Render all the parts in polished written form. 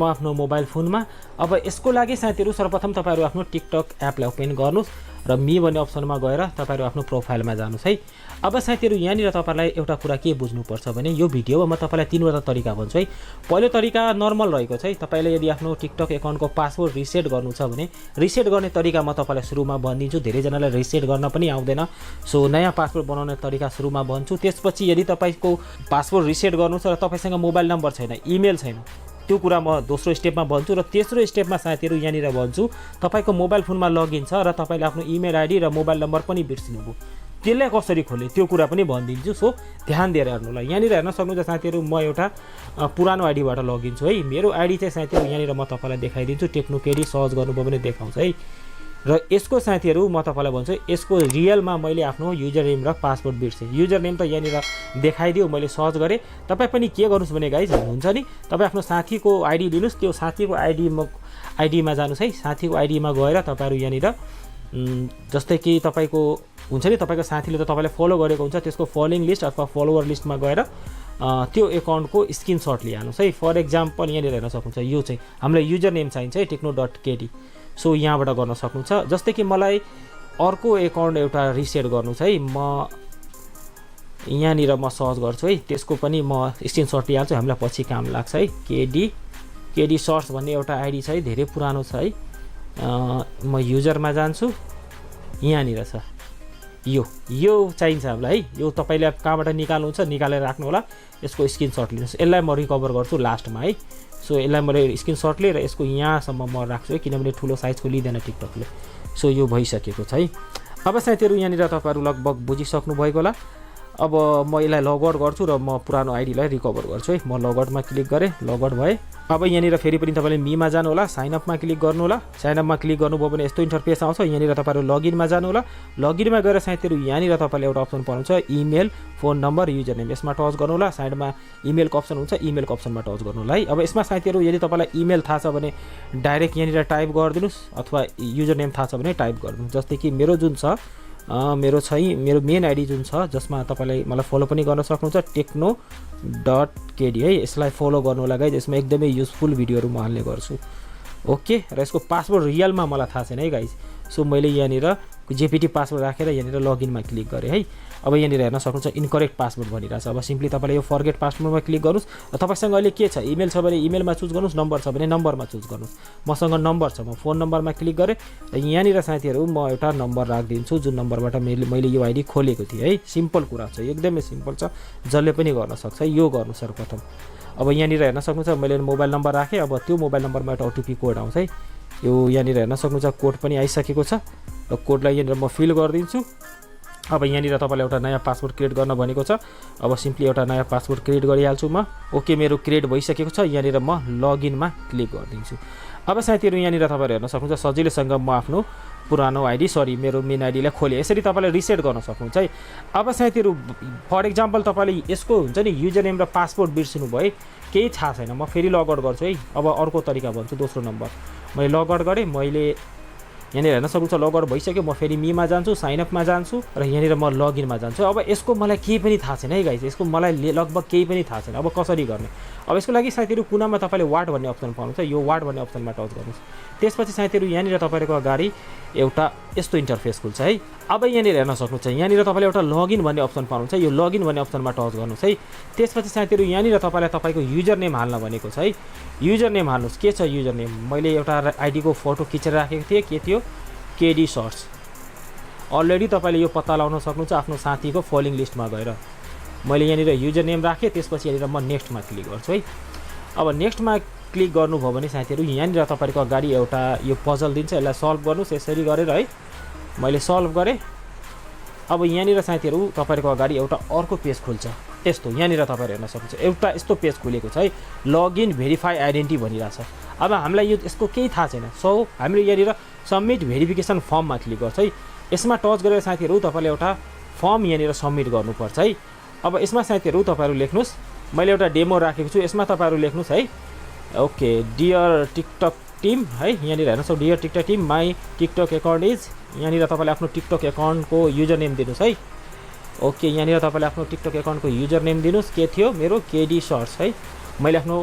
आफ्नो मोबाइल फोनमा। अब यसको लागि साथीहरू सर्वप्रथम तपाईँहरू आफ्नो टिकटक एपलाई ओपन गर्नुहोस् र मी भन्ने अप्सनमा गएर तपाईँहरू आफ्नो प्रोफाइलमा जानुहोस् है। अब साथीहरू यहाँनिर तपाईँलाई एउटा कुरा के बुझ्नुपर्छ भने यो भिडियोमा म तपाईँलाई तीनवटा तरिका भन्छु है। पहिलो तरिका नर्मल रहेको छ है। तपाईँले यदि आफ्नो टिकटक एकाउन्टको पासवर्ड रिसेट गर्नु छ भने रिसेट गर्ने तरिका म तपाईँलाई सुरुमा भनिदिन्छु। धेरैजनालाई रिसेट गर्न पनि आउँदैन, सो नयाँ पासवर्ड बनाउने तरिका सुरुमा भन्छु। त्यसपछि यदि तपाईँको पासवर्ड रिसेट गर्नु छ र तपाईँसँग मोबाइल नम्बर छैन, इमेल छैन, त्यो कुरा म दोस्रो स्टेपमा भन्छु। र तेस्रो स्टेपमा साथीहरू यहाँनिर भन्छु तपाईँको मोबाइल फोनमा लगइन छ र तपाईँले आफ्नो इमेल आइडी र मोबाइल नम्बर पनि बिर्सिनुभयो, त्यसलाई कसरी खोल्ने त्यो कुरा पनि भनिदिन्छु। सो ध्यान दिएर हेर्नु ल। यहाँनिर हेर्न सक्नुहुन्छ साथीहरू, म एउटा पुरानो आइडीबाट लगइन छु है। मेरो आइडी चाहिँ साथीहरू यहाँनिर म तपाईँलाई देखाइदिन्छु। टेक्नो केडी सर्च गर्नुभयो भने देखाउँछ है। र यसको साथीहरू म तपाईँलाई भन्छु यसको रियलमा मैले आफ्नो युजर नेम र पासवर्ड बिर्सेँ। युजर नेम त यहाँनिर देखाइदियो, मैले सर्च गरेँ। तपाईँ पनि के गर्नुहोस् भने गाइज हुन्छ नि, तपाईँ आफ्नो साथीको आइडी लिनुहोस्, त्यो साथीको आइडीमा जानुहोस् है। साथीको आइडीमा गएर तपाईँहरू यहाँनिर जस्तै कि तपाईँको हुन्छ नि, तपाईँको साथीले त तपाईँलाई फलो गरेको हुन्छ, त्यसको फलोइङ लिस्ट अथवा फलोवर लिस्टमा गएर त्यो एकाउन्टको स्क्रिनसट लिइहाल्नुहोस् है। फर एक्जाम्पल यहाँनिर हेर्न सक्नुहुन्छ, यो चाहिँ हामीलाई युजर नेम चाहिन्छ है, techno.kd। सो यहाँबाट गर्न सक्नुहुन्छ। जस्तै कि मलाई अर्को एकाउन्ट एउटा रिसेट गर्नु छ है, म यहाँनिर म सर्च गर्छु है, त्यसको पनि म स्क्रिनसट लिइहाल्छु, हामीलाई पछि काम लाग्छ है। केडी सर्च भन्ने एउटा आइडी छ है, धेरै पुरानो छ है। म युजरमा जान्छु, यहाँनिर छ यो चाहिन्छ हामीलाई है। यो तपाईँले कहाँबाट निकाल्नुहुन्छ निकालेर राख्नु होला। यसको स्क्रिनसट लिनुहोस्, यसलाई म रिकभर गर्छु लास्टमा है। सो यसलाई मैले स्क्रिनसट लिएर यसको यहाँसम्म म राख्छु है, किनभने ठुलो साइजको लिँदैन टिकटकले। सो यो भइसकेको छ है। अब साथीहरू यहाँनिर तपाईँहरू लगभग बुझिसक्नु भएको होला। अब म यसलाई लगआउट गर्छु र म पुरानो आइडीलाई रिकभर गर्छु है। म लगआउटमा क्लिक गरेँ, लगआउट भएँ। अब यहाँनिर फेरि पनि तपाईँले मीमा जानु होला, साइनअपमा क्लिक गर्नु होला। साइनअपमा क्लिक गर्नुभयो भने यस्तो इन्टरफेस आउँछ। यहाँनिर तपाईँहरू लगइनमा जानु होला। लगइनमा गएर साथीहरू यहाँनिर तपाईँले एउटा अप्सन पाउनुहुन्छ email, phone number, user name, यसमा टच गर्नु होला। साइडमा इमेलको अप्सन हुन्छ, इमेलको अप्सनमा टच गर्नु होला है। अब यसमा साथीहरू यदि तपाईँलाई इमेल थाहा छ भने डाइरेक्ट यहाँनिर टाइप गरिदिनुहोस्, अथवा युजर नेम थाहा छ भने टाइप गरिदिनुहोस्। जस्तै कि मेरो जुन छ मेरो मेन आइडी जुन छ, जसमा तपाईँलाई मलाई फलो पनि गर्न सक्नुहुन्छ, techno.kd है। यसलाई फलो गर्नु होला गाइज, यसमा एकदमै युजफुल भिडियोहरू म हाल्ने गर्छु। ओके, र यसको पासवर्ड रियलमा मलाई थाहा छैन है गाइज। सो मैले यहाँनिर जेपिटी पासवर्ड राखेर यहाँनिर लगइनमा क्लिक गरेँ है। अब यहाँनिर हेर्न सक्नुहुन्छ इनकरेक्ट पासवर्ड भनिरहेछ। अब सिम्पली तपाईँले यो फर्गेट पासवर्डमा क्लिक गर्नुहोस्। र तपाईँसँग अहिले के छ, इमेल छ भने इमेलमा चुज गर्नुहोस्, नम्बर छ भने नम्बरमा चुज गर्नुहोस्। मसँग नम्बर छ, म फोन नम्बरमा क्लिक गरेँ र यहाँनिर साथीहरू म एउटा नम्बर राखिदिन्छु, जुन नम्बरबाट मैले यो आइडी खोलेको थिएँ है। सिम्पल कुरा छ, एकदमै सिम्पल छ, जसले पनि गर्न सक्छ। यो गर्नु सर्वप्रथम। अब यहाँनिर हेर्न सक्नुहुन्छ मैले मोबाइल नम्बर राखेँ। अब त्यो मोबाइल नम्बरमा एउटा ओटिपी कोड आउँछ है। यो यहाँनिर हेर्न सक्नुहुन्छ कोड पनि आइसकेको छ र कोडलाई यहाँनिर म फिल गरिदिन्छु। अब यहाँनिर तपाईँलाई एउटा नयाँ पासवर्ड क्रिएट गर्न भनेको छ। अब सिम्पली एउटा नयाँ पासवर्ड क्रिएट गरिहाल्छु म। ओके, मेरो क्रिएट भइसकेको छ। यहाँनिर म लगइनमा क्लिक गरिदिन्छु। अब साथीहरू यहाँनिर तपाईँहरू हेर्न सक्नुहुन्छ सजिलैसँग म आफ्नो पुरानो आइडी मेरो मेन आइडीलाई खोलेँ। यसरी तपाईँले रिसेट गर्न सक्नुहुन्छ है। अब साथीहरू फर एक्जाम्पल तपाईँले यसको हुन्छ नि युजर नेम र पासवर्ड बिर्सिनु भयो, केही थाहा छैन, म फेरि लगआउट गर्छु है। अब अर्को तरिका भन्छु, दोस्रो नम्बर मैले लगआउट गरेँ। मैले यहाँनिर हेर्न सक्नुहुन्छ लगआउट भइसक्यो। म फेरि मीमा जान्छु, साइनअपमा जान्छु र यहाँनिर म लगइनमा जान्छु। अब यसको मलाई केही पनि थाहा छैन है गाइस, यसको मलाई लगभग केही पनि थाहा छैन। अब कसरी गर्ने? अब यसको लागि साथीहरू कुनामा तपाईँले वाट भन्ने अप्सन पाउनुहुन्छ, यो वाट भन्ने अप्सनमा टच गर्नुहोस्। त्यसपछि साथीहरू यहाँनिर तपाईँको अगाडि एउटा यस्तो इन्टरफेस खुल्छ है। अब यहाँनिर हेर्न सक्नुहुन्छ, यहाँनिर तपाईँले एउटा लगइन भन्ने अप्सन पाउनुहुन्छ, यो लगइन भन्ने अप्सनमा टच गर्नुहोस् है। त्यसपछि साथीहरू यहाँनिर तपाईँलाई तपाईँको युजर नेम हाल्न भनेको छ है। युजर नेम हाल्नुहोस्। के छ युजर नेम? मैले एउटा आइडीको फोटो खिचेर राखेको थिएँ, के थियो, केडी सर्च। अलरेडी तपाईँले यो पत्ता लगाउन सक्नुहुन्छ आफ्नो साथीको फलोइङ लिस्टमा गएर। मैले यहाँनिर युजर नेम राखेँ, त्यसपछि यहाँनिर म नेक्स्टमा क्लिक गर्छु है। अब नेक्स्टमा क्लिक गर्नुभयो भने साथीहरू यहाँनिर तपाईँको अगाडि एउटा यो पजल दिन्छ, यसलाई सल्भ गर्नुहोस् यसरी गरेर है। मैले सल्भ गरेँ। अब यहाँनिर साथीहरू तपाईँको अगाडि एउटा अर्को पेज खुल्छ, यस्तो यहाँनिर तपाईँहरू हेर्न सक्नुहुन्छ एउटा यस्तो पेज खुलेको छ है, लगइन भेरिफाई आइडेन्टिटी भनिरहेछ। अब हामीलाई यो यसको केही थाहा छैन। सो हामीले यहाँनिर सबमिट भेरिफिकेसन फर्ममा क्लिक गर्छ है। यसमा टच गरेर साथीहरू तपाईँले एउटा फर्म यहाँनिर सबमिट गर्नुपर्छ है। अब यसमा साथीहरू तपाईँहरू लेख्नुहोस्, मैले एउटा डेमो राखेको छु, यसमा तपाईँहरू लेख्नुहोस् है। ओके, डियर टिकटक टिम है, यहाँनिर हेर्नुहोस् dear TikTok team my TikTok account is, यहाँनिर तपाईँले आफ्नो टिकटक एकाउन्टको युजर नेम दिनुहोस् है। ओके, यहाँनिर तपाईँले आफ्नो टिकटक एकाउन्टको युजर नेम दिनुहोस्, के थियो मेरो, केडी सर्च है। मैले आफ्नो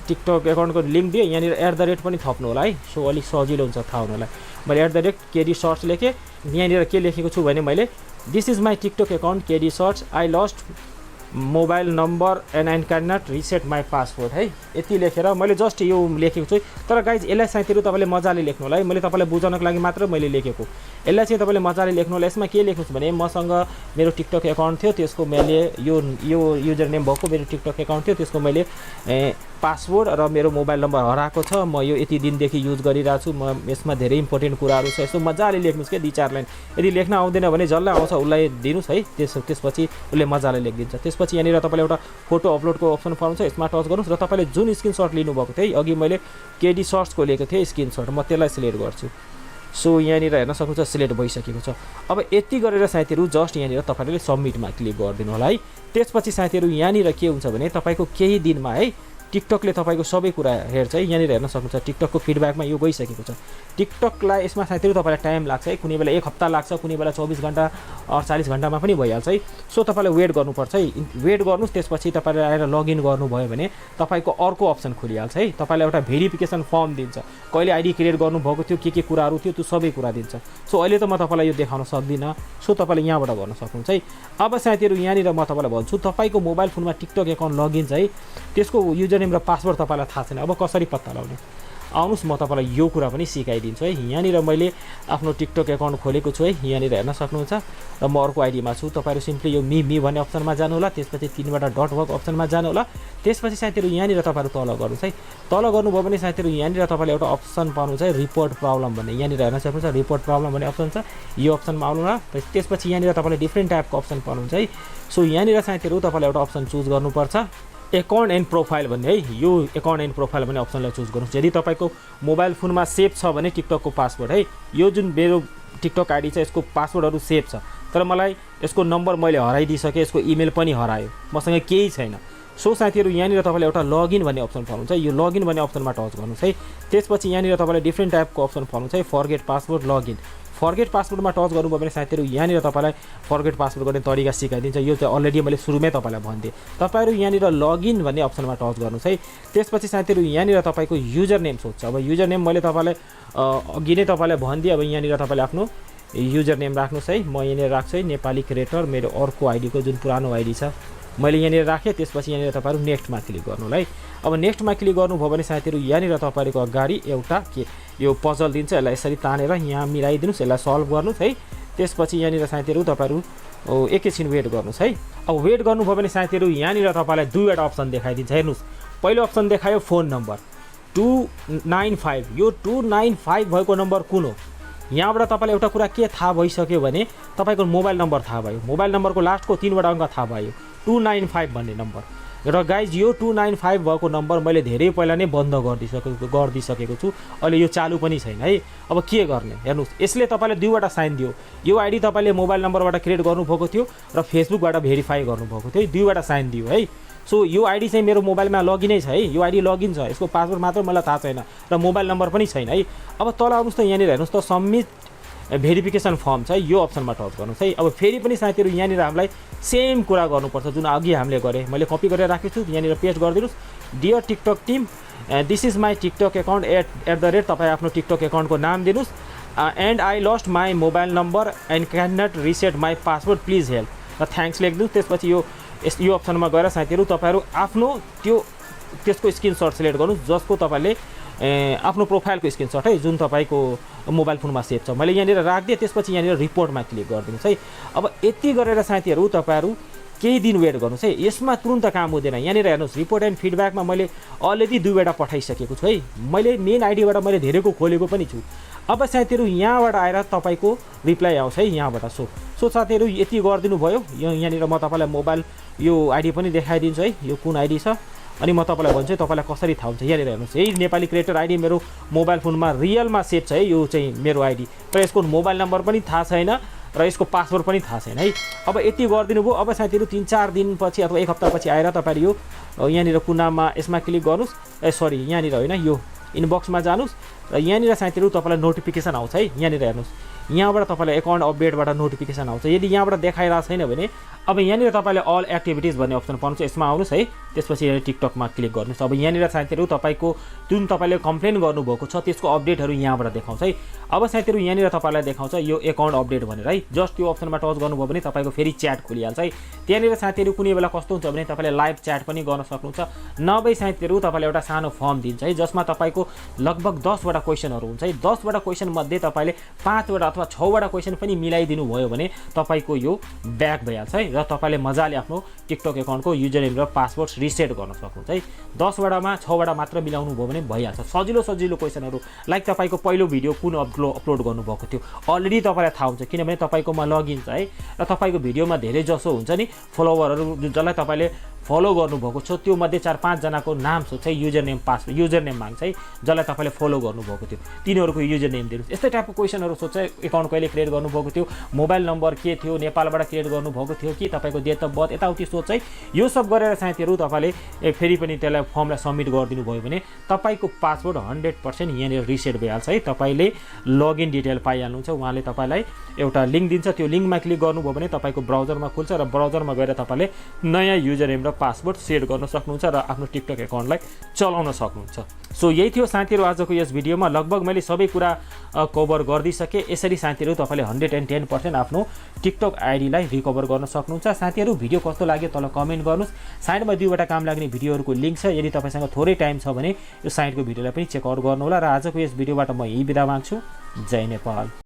टिकटक एकाउन्टको लिङ्क दिएँ, यहाँनिर @ पनि थप्नु होला है, सो अलिक सजिलो हुन्छ थाहा हुनुलाई। मैले @ सर्च लेखेँ, यहाँनिर के लेखेको छु भने मैले this is my TikTok account KD search, I lost mobile number and I can not reset my password है, यति लेखेर मैले जस्ट यो लेखेको छु। तर गाइज यसलाई साथीहरू तपाईँले मजाले लेख्नु होला है, मैले तपाईँलाई बुझाउनको लागि मात्र मैले लेखेको, यसलाई चाहिँ तपाईँले मजाले लेख्नु होला। यसमा के लेख्नु छ भने मसँग मेरो टिकटक एकाउन्ट थियो, त्यसको मैले यो युजर नेम भएको मेरो टिकटक एकाउन्ट थियो, त्यसको मैले पासवर्ड र मेरो मोबाइल नम्बर हराएको छ, म यो यति दिनदेखि युज गरिरहेको छु, म यसमा धेरै इम्पोर्टेन्ट कुराहरू छ, यसो मजाले लेख्नुहोस् क्या 2-4 लाइन। यदि लेख्न आउँदैन भने जसलाई आउँछ उसलाई दिनुहोस् है, त्यसपछि उसले मजाले लेखिदिन्छ। त्यसपछि यहाँनिर तपाईँले एउटा फोटो अपलोडको अप्सन पाउनुहुन्छ, यसमा टच गर्नुहोस् र तपाईँले जुन स्क्रिनसट लिनुभएको थियो है, अघि मैले केडी सर्चको लिएको थिएँ स्क्रिनसट, म त्यसलाई सिलेक्ट गर्छु। सो यहाँनिर हेर्न सक्नुहुन्छ सिलेक्ट भइसकेको छ। अब यति गरेर साथीहरू जस्ट यहाँनिर तपाईँले सबमिटमा क्लिक गरिदिनु होला है। त्यसपछि साथीहरू यहाँनिर के हुन्छ भने तपाईँको केही दिनमा है टिकटकले तपाईँको सबै कुरा हेर्छ है, यहाँनिर हेर्न सक्नुहुन्छ टिकटकको फिडब्याकमा यो गइसकेको छ। टिकटकलाई यसमा साथीहरू तपाईँलाई टाइम लाग्छ है, कुनै बेला 1 हप्ता लाग्छ, कुनै बेला 24 घन्टा 48 घन्टामा पनि भइहाल्छ है। सो तपाईँले वेट गर्नुपर्छ है, वेट गर्नुहोस्। त्यसपछि तपाईँले आएर लगइन गर्नुभयो भने तपाईँको अर्को अप्सन खुलिहाल्छ है, तपाईँलाई एउटा भेरिफिकेसन फर्म दिन्छ, कहिले आइडी क्रिएट गर्नुभएको थियो, के कुराहरू थियो त्यो सबै कुरा दिन्छ। सो अहिले त म तपाईँलाई यो देखाउन सक्दिनँ, सो तपाईँले यहाँबाट गर्न सक्नुहुन्छ है। अब साथीहरू यहाँनिर म तपाईँलाई भन्छु, तपाईँको मोबाइल फोनमा टिकटक एकाउन्ट लगइन चाहिँ त्यसको युजर नेम र पासवर्ड तपाईँलाई थाहा छैन, अब कसरी पत्ता लगाउने, आउनुहोस् म तपाईँलाई यो कुरा पनि सिकाइदिन्छु है। यहाँनिर मैले आफ्नो टिकटक एकाउन्ट खोलेको छु है, यहाँनिर हेर्न सक्नुहुन्छ र म अर्को आइडीमा छु। तपाईँहरू सिम्पली यो मी भन्ने अप्सनमा जानु होला, त्यसपछि 3बाट डट वर्क अप्सनमा जानु होला। त्यसपछि साथीहरू यहाँनिर तपाईँहरू तल गर्नुहोस् है, तल गर्नुभयो भने साथीहरू यहाँनिर तपाईँले एउटा अप्सन पाउनुहुन्छ है रिपोर्ट प्रब्लम भन्ने, यहाँनिर हेर्न सक्नुहुन्छ रिपोर्ट प्रब्लम भन्ने अप्सन छ, यो अप्सनमा आउनु होला। त्यसपछि यहाँनिर तपाईँले डिफ्रेन्ट टाइपको अप्सन पाउनुहुन्छ है। सो यहाँनिर साथीहरू तपाईँले एउटा अप्सन चुज गर्नुपर्छ एकाउन्ट एन्ड प्रोफाइल भन्ने है, यो एकाउन्ट एन्ड प्रोफाइल भन्ने अप्सनलाई चुज गर्नुहोस्। यदि तपाईँको मोबाइल फोनमा सेभ छ भने टिकटकको पासवर्ड है, यो जुन मेरो टिकटक आइडी छ यसको पासवर्डहरू सेभ छ, तर मलाई यसको नम्बर मैले हराइदिइसकेँ, यसको इमेल पनि हरायो, मसँग केही छैन। सो साथीहरू यहाँनिर तपाईँले एउटा लगइन भन्ने अप्सन पाउनुहुन्छ, यो लगइन भन्ने अप्सनमा टच गर्नुहोस् है। त्यसपछि यहाँनिर तपाईँले डिफ्रेन्ट टाइपको अप्सन पाउनुहुन्छ है, फर्गेट पासवर्ड लगइन। फर्गेट पासवर्डमा टच गर्नुभयो भने साथीहरू यहाँनिर तपाईँलाई फर्गेट पासवर्ड गर्ने तरिका सिकाइदिन्छ, यो चाहिँ अलरेडी मैले सुरुमै तपाईँलाई भनिदिएँ। तपाईँहरू यहाँनिर लगइन भन्ने अप्सनमा टच गर्नुहोस् है। त्यसपछि साथीहरू यहाँनिर तपाईँको युजर नेम सोध्छ, अब युजर नेम मैले तपाईँलाई अघि नै तपाईँलाई भनिदिएँ। अब यहाँनिर तपाईँले आफ्नो युजर नेम राख्नुहोस् है, म यहाँनिर राख्छु है नेपाली क्रिएटर, मेरो अर्को आइडीको जुन पुरानो आइडी छ मैले यहाँनिर राखेँ। त्यसपछि यहाँनिर तपाईँहरू नेक्स्टमा क्लिक गर्नु होला है। अब नेक्स्टमा क्लिक गर्नुभयो भने साथीहरू यहाँनिर तपाईँको अगाडि एउटा के यो पजल दिन्छ, यसलाई यसरी तानेर यहाँ मिलाइदिनुहोस्, यसलाई सल्भ गर्नुहोस् है। त्यसपछि यहाँनिर साथीहरू तपाईँहरू एकैछिन वेट गर्नुहोस् है। अब वेट गर्नुभयो भने साथीहरू यहाँनिर तपाईँलाई 2वटा अप्सन देखाइदिन्छ, हेर्नुहोस्। पहिलो अप्सन देखायो फोन नम्बर 295, यो 295 भएको नम्बर कुन हो? यहाँबाट तपाईँलाई एउटा कुरा के थाहा भइसक्यो भने तपाईँको मोबाइल नम्बर थाहा भयो, मोबाइल नम्बरको लास्टको 3वटा अङ्क थाहा भयो, 295 भन्ने नम्बर। र गाइज यो 295 भएको नम्बर मैले धेरै पहिला नै बन्द गरिदिइसकेको छु, अहिले यो चालु पनि छैन है। अब के गर्ने हेर्नुहोस्, यसले तपाईँले 2वटा साइन दियो, यो आइडी तपाईँले मोबाइल नम्बरबाट क्रिएट गर्नुभएको थियो र फेसबुकबाट भेरिफाई गर्नुभएको थियो, 2वटा साइन दियो है। सो यो आइडी चाहिँ मेरो मोबाइलमा लगिनै छ है, यो आइडी लगइन छ, यसको पासवर्ड मात्र मलाई थाहा छैन र मोबाइल नम्बर पनि छैन है। अब तल आउनुहोस् त, यहाँनिर हेर्नुहोस् त सबमिट भेरिफिकेसन फर्म छ, यो अप्सनमा टच गर्नुहोस् है। अब फेरि पनि साथीहरू यहाँनिर हामीलाई सेम कुरा गर्नुपर्छ जुन अघि हामीले गरेँ, मैले कपी गरेर राखेको छु, यहाँनिर पेस्ट गरिदिनुहोस्। Dear TikTok team, this is my TikTok account @ तपाईँ आफ्नो टिकटक एकाउन्टको नाम दिनुहोस्, and I lost my mobile number and can not reset my password, please help, र थ्याङ्क्स लेखिदिनुहोस्। त्यसपछि यो अप्सनमा गएर साथीहरू तपाईँहरू आफ्नो त्यसको स्क्रिनसट सिलेक्ट गर्नुहोस्, जसको तपाईँले आफ्नो प्रोफाइलको स्क्रिनसट है, जुन तपाईँको मोबाइल फोनमा सेभ छ, मैले यहाँनिर राखिदिएँ। त्यसपछि यहाँनिर रिपोर्टमा क्लिक गरिदिनुहोस् है। अब यति गरेर साथीहरू तपाईँहरू केही दिन वेट गर्नुहोस् है, यसमा तुरुन्त काम हुँदैन। यहाँनिर हेर्नुहोस् रिपोर्ट एन्ड फिडब्याकमा मैले अलरेडी 2वटा पठाइसकेको छु है, मैले मेन आइडीबाट मैले धेरैको खोलेको पनि छु। अब साथीहरू यहाँबाट आएर तपाईँको रिप्लाई आउँछ है यहाँबाट। सो साथीहरू यति गरिदिनु भयो, यहाँनिर म तपाईँलाई मोबाइल यो आइडी पनि देखाइदिन्छु है, यो कुन आइडी छ, अनि म तपाईँलाई भन्छु तपाईँलाई कसरी थाहा हुन्छ। यहाँनिर हेर्नुहोस्, यही नेपाली क्रिएटर आइडी मेरो मोबाइल फोनमा रियलमा सेभ छ है, यो चाहिँ मेरो आइडी, र यसको मोबाइल नम्बर पनि थाहा छैन र यसको पासवर्ड पनि थाहा छैन है। अब यति गरिदिनु भयो। अब साथीहरू 3-4 दिनपछि अथवा 1 हप्तापछि आएर तपाईँहरू यो यहाँनिर कुनामा यसमा क्लिक गर्नुहोस्, सरी यहाँनिर होइन, यो इनबक्समा जानुहोस् र यहाँनिर साथीहरू तपाईँलाई नोटिफिकेसन आउँछ है। यहाँनिर हेर्नुहोस्, यहाँबाट तपाईँलाई एकाउन्ट अपडेटबाट नोटिफिकेसन आउँछ। यदि यहाँबाट देखाइरहेको छैन भने अब यहाँनिर तपाईँले अल एक्टिभिटिज भन्ने अप्सन पाउनुहुन्छ, यसमा आउनुहोस् है। त्यसपछि यहाँ टिकटकमा क्लिक गर्नुहोस्। अब यहाँनिर साथीहरू तपाईँको जुन तपाईँले कम्प्लेन गर्नुभएको छ त्यसको अपडेटहरू यहाँबाट देखाउँछ है। अब साथीहरू यहाँनिर तपाईँलाई देखाउँछ यो एकाउन्ट अपडेट भनेर है। जस्ट त्यो अप्सनमा टच गर्नुभयो भने तपाईँको फेरि च्याट खोलिहाल्छ है। त्यहाँनिर साथीहरू कुनै बेला कस्तो हुन्छ भने तपाईँले लाइभ च्याट पनि गर्न सक्नुहुन्छ, नभए साथीहरू तपाईँले एउटा सानो फर्म दिन्छ है, जसमा तपाईँको लगभग 10वटा क्वेसनहरू हुन्छ है। 10वटा क्वेसन मध्ये तपाईँले 5वटा अथवा 6वटा क्वेसन पनि मिलाइदिनु भयो भने तपाईँको यो ब्याक भइहाल्छ है, र तपाईँले मजाले आफ्नो टिकटक एकाउन्टको युजर नेम र पासवर्ड रिसेट गर्न सक्नुहुन्छ है। 10वटामा 6वटा मात्र मिलाउनु भयो भने भइहाल्छ। सजिलो क्वेसनहरू लाइक तपाईँको पहिलो भिडियो कुन अपलोड गर्नुभएको थियो अलरेडी तपाईँलाई थाहा हुन्छ, किनभने तपाईँकोमा लगइन छ है, र तपाईँको भिडियोमा धेरै जसो हुन्छ नि फलोवरहरू जसलाई तपाईँले फलो गर्नुभएको छ त्यो मध्ये 4-5 जनाको नाम सोध्छ है, युजर नेम माग्छ है, जसलाई तपाईँले फलो गर्नुभएको थियो तिनीहरूको युजर नेम दिनुहोस्। यस्तै टाइपको क्वेसनहरू सोध्छ है। एकाउन्ट कहिले क्रिएट गर्नुभएको थियो, मोबाइल नम्बर के थियो, नेपालबाट क्रिएट गर्नुभएको थियो कि, तपाईँको डेट अफ बर्थ यताउति सोध्छ है। यो सब गरेर साथीहरू तपाईँले फेरि पनि त्यसलाई फर्मलाई सबमिट गरिदिनु भयो भने तपाईँको पासवर्ड 100% यहाँनिर रिसेट भइहाल्छ है। तपाईँले लगइन डिटेल पाइहाल्नुहुन्छ। उहाँले तपाईँलाई एउटा लिङ्क दिन्छ, त्यो लिङ्कमा क्लिक गर्नुभयो भने तपाईँको ब्राउजरमा खुल्छ र ब्राउजरमा गएर तपाईँले नयाँ युजर नेम र पासवर्ड सेट गर्न सक्नुहुन्छ र आफ्नो टिकटक एकाउन्टलाई चलाउन सक्नुहुन्छ। सो यही थियो साथीहरू आजको यस भिडियोमा। लगभग मैले सबै कुरा कभर गरिदिइसकेँ। यसरी साथीहरू तपाईँले 110% आफ्नो टिकटक आइडीलाई रिकभर गर्न सक्नुहुन्छ। साथीहरू भिडियो कस्तो लाग्यो तल कमेन्ट गर्नुहोस्। साइडमा 2वटा काम लाग्ने भिडियोहरूको लिङ्क छ, यदि तपाईँसँग थोरै टाइम छ भने यो साइडको भिडियोलाई पनि चेकआउट गर्नुहोला। र आजको यस भिडियोबाट म यही बिदा माग्छु। जय नेपाल।